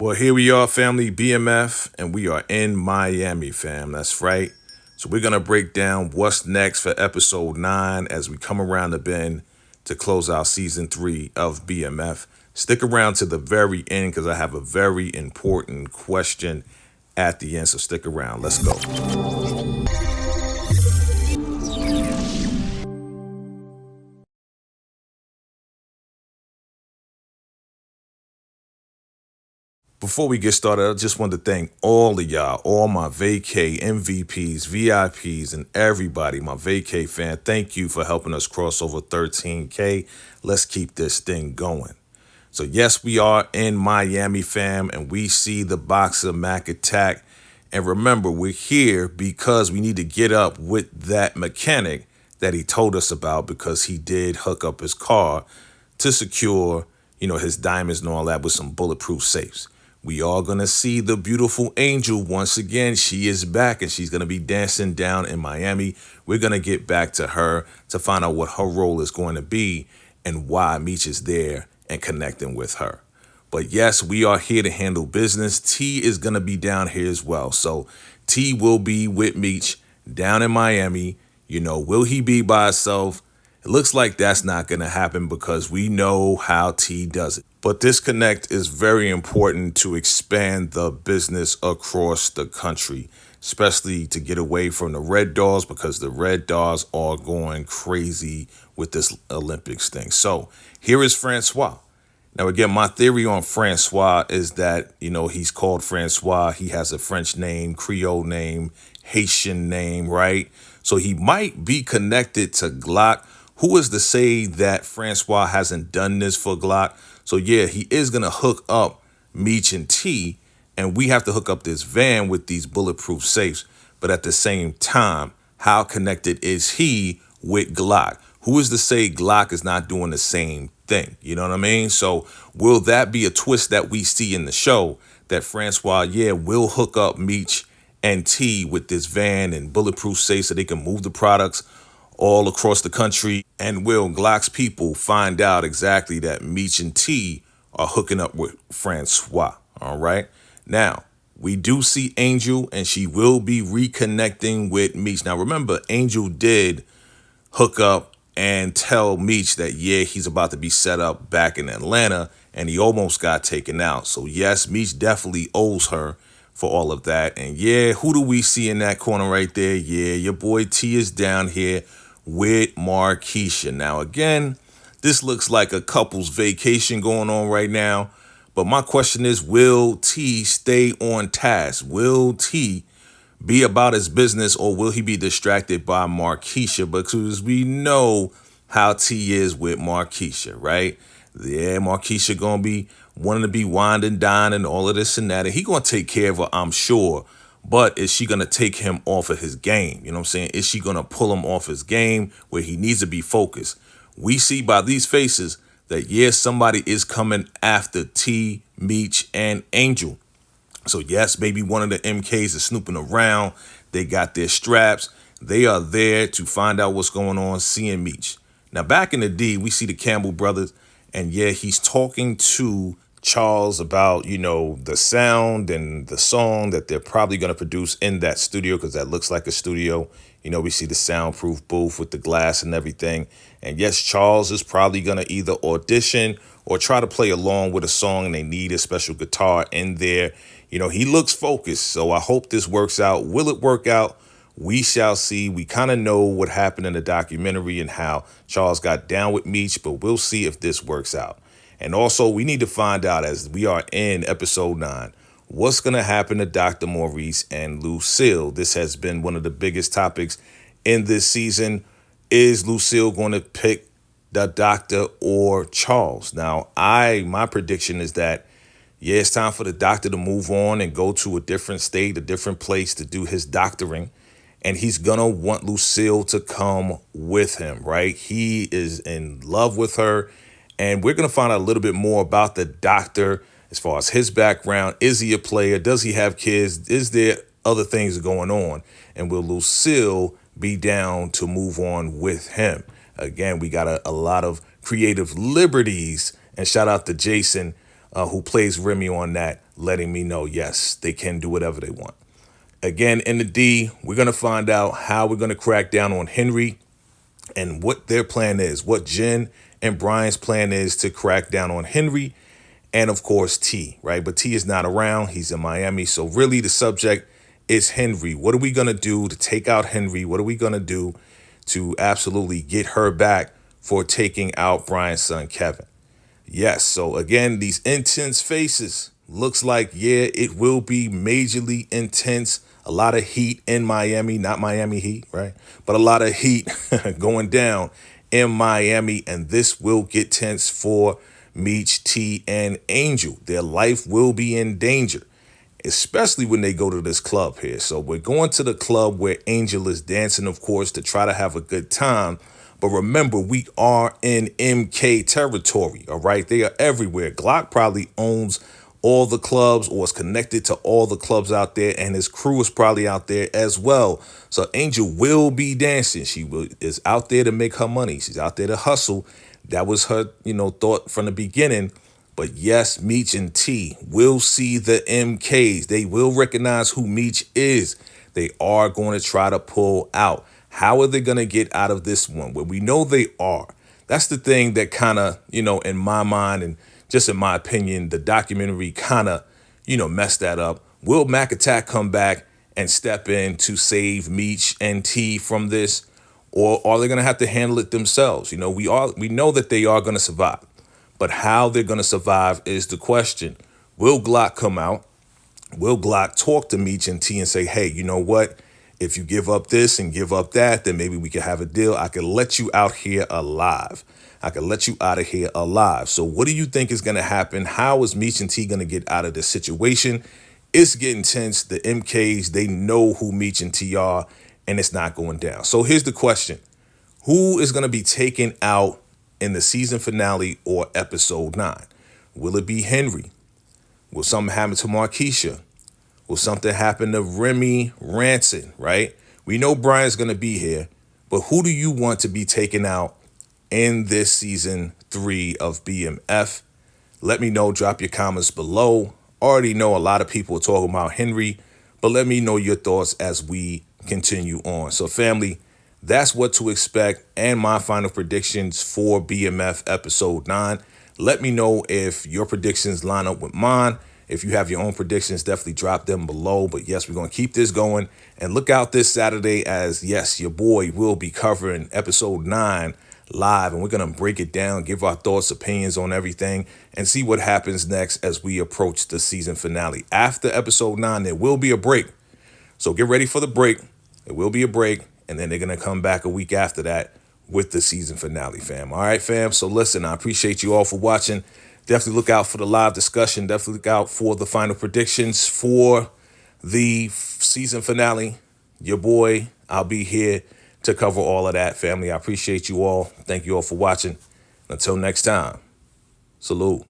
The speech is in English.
Well, here we are, family BMF, and we are in Miami, fam. That's right. So we're going to break down what's next for episode 9 as we come around the bend to close out season 3 of BMF. Stick around to the very end because I have a very important question at the end. So stick around. Let's go. Before we get started, I just want to thank all of y'all, all my vacay MVPs, VIPs, and everybody, my vacay fan. Thank you for helping us cross over 13K. Let's keep this thing going. So yes, we are in Miami, fam, and we see the Boxer Mac attack. And remember, we're here because we need to get up with that mechanic that he told us about because he did hook up his car to secure, his diamonds and all that with some bulletproof safes. We are going to see the beautiful Angel once again. She is back and she's going to be dancing down in Miami. We're going to get back to her to find out what her role is going to be and why Meech is there and connecting with her. But yes, we are here to handle business. T is going to be down here as well. So T will be with Meech down in Miami. Will he be by himself? It looks like that's not going to happen because we know how T does it. But this connect is very important to expand the business across the country, especially to get away from the Red Doors because the Red Doors are going crazy with this Olympics thing. So here is Francois. Now, again, my theory on Francois is that, he's called Francois. He has a French name, Creole name, Haitian name, right? So he might be connected to Glock. Who is to say that Francois hasn't done this for Glock? So yeah, he is going to hook up Meech and T, and we have to hook up this van with these bulletproof safes. But at the same time, how connected is he with Glock? Who is to say Glock is not doing the same thing? You know what I mean? So will that be a twist that we see in the show that Francois, will hook up Meech and T with this van and bulletproof safes so they can move the products all across the country? And will Glock's people find out exactly that Meech and T are hooking up with Francois? All right. Now, we do see Angel, and she will be reconnecting with Meech. Now, remember, Angel did hook up and tell Meech that, he's about to be set up back in Atlanta, and he almost got taken out. So, yes, Meech definitely owes her for all of that. And, who do we see in that corner right there? Your boy T is down here with Markeisha. Now, again, this looks like a couple's vacation going on right now. But my question is, will T stay on task? Will T be about his business, or will he be distracted by Markeisha? Because we know how T is with Markeisha, right? Yeah, Markeisha going to be wanting to be wined and dined and all of this and that. And he going to take care of her, I'm sure. But is she going to take him off of his game? You know what I'm saying? Is she going to pull him off his game where he needs to be focused? We see by these faces that, somebody is coming after T, Meech, and Angel. So, yes, maybe one of the MKs is snooping around. They got their straps. They are there to find out what's going on, seeing Meech. Now, back in the D, we see the Campbell brothers. And, he's talking to Charles about, the sound and the song that they're probably going to produce in that studio, because that looks like a studio. We see the soundproof booth with the glass and everything. And yes, Charles is probably going to either audition or try to play along with a song, and they need a special guitar in there. He looks focused, so I hope this works out. Will it work out? We shall see. We kind of know what happened in the documentary and how Charles got down with Meech, but we'll see if this works out. And also, we need to find out, as we are in episode 9, what's going to happen to Dr. Maurice and Lucille. This has been one of the biggest topics in this season. Is Lucille going to pick the doctor or Charles? Now, my prediction is that, it's time for the doctor to move on and go to a different state, a different place to do his doctoring. And he's going to want Lucille to come with him, right? He is in love with her. And we're going to find out a little bit more about the doctor as far as his background. Is he a player? Does he have kids? Is there other things going on? And will Lucille be down to move on with him? Again, we got a lot of creative liberties. And shout out to Jason who plays Remy on that, letting me know, yes, they can do whatever they want. Again, in the D, we're going to find out how we're going to crack down on Henry and what their plan is, what Jen and Brian's plan is to crack down on Henry, and of course T, right? But T is not around. He's in Miami. So really the subject is Henry. What are we going to do to take out Henry? What are we going to do to absolutely get her back for taking out Brian's son, Kevin? Yes. So again, these intense faces looks like, yeah, it will be majorly intense. A lot of heat in Miami, not Miami Heat, right? But a lot of heat going down in Miami. And this will get tense for Meech, T, and Angel. Their life will be in danger, especially when they go to this club here. So we're going to the club where Angel is dancing, of course, to try to have a good time. But remember, we are in MK territory, all right? They are everywhere. Glock probably owns all the clubs or is connected to all the clubs out there, and his crew is probably out there as well. So Angel will be dancing. She is out there to make her money. She's out there to hustle. That was her, thought from the beginning. But yes, Meech and T will see the MKs. They will recognize who Meech is. They are going to try to pull out. How are they going to get out of this one? Well, we know they are. That's the thing that kind of, in my mind and just in my opinion, the documentary kind of, messed that up. Will Mac Attack come back and step in to save Meech and T from this? Or are they going to have to handle it themselves? We know that they are going to survive. But how they're going to survive is the question. Will Glock come out? Will Glock talk to Meech and T and say, hey, you know what? If you give up this and give up that, then maybe we can have a deal. I can let you out here alive. I can let you out of here alive. So what do you think is going to happen? How is Meech and T going to get out of this situation? It's getting tense. The MKs, they know who Meech and T are, and it's not going down. So here's the question. Who is going to be taken out in the season finale or episode 9? Will it be Henry? Will something happen to Markeisha? Will something happen to Remy Ranson, right? We know Brian's going to be here, but who do you want to be taken out in this season 3 of BMF? Let me know. Drop your comments below. Already know a lot of people are talking about Henry, but let me know your thoughts as we continue on. So family, that's what to expect and my final predictions for BMF episode 9. Let me know if your predictions line up with mine. If you have your own predictions, definitely drop them below. But yes, we're going to keep this going. And look out this Saturday as, yes, your boy will be covering episode 9 live. And we're going to break it down, give our thoughts, opinions on everything, and see what happens next as we approach the season finale. After episode 9, there will be a break. So get ready for the break. There will be a break. And then they're going to come back a week after that with the season finale, fam. All right, fam. So listen, I appreciate you all for watching. Definitely look out for the live discussion. Definitely look out for the final predictions for the season finale. Your boy, I'll be here to cover all of that, family. I appreciate you all. Thank you all for watching. Until next time, salute.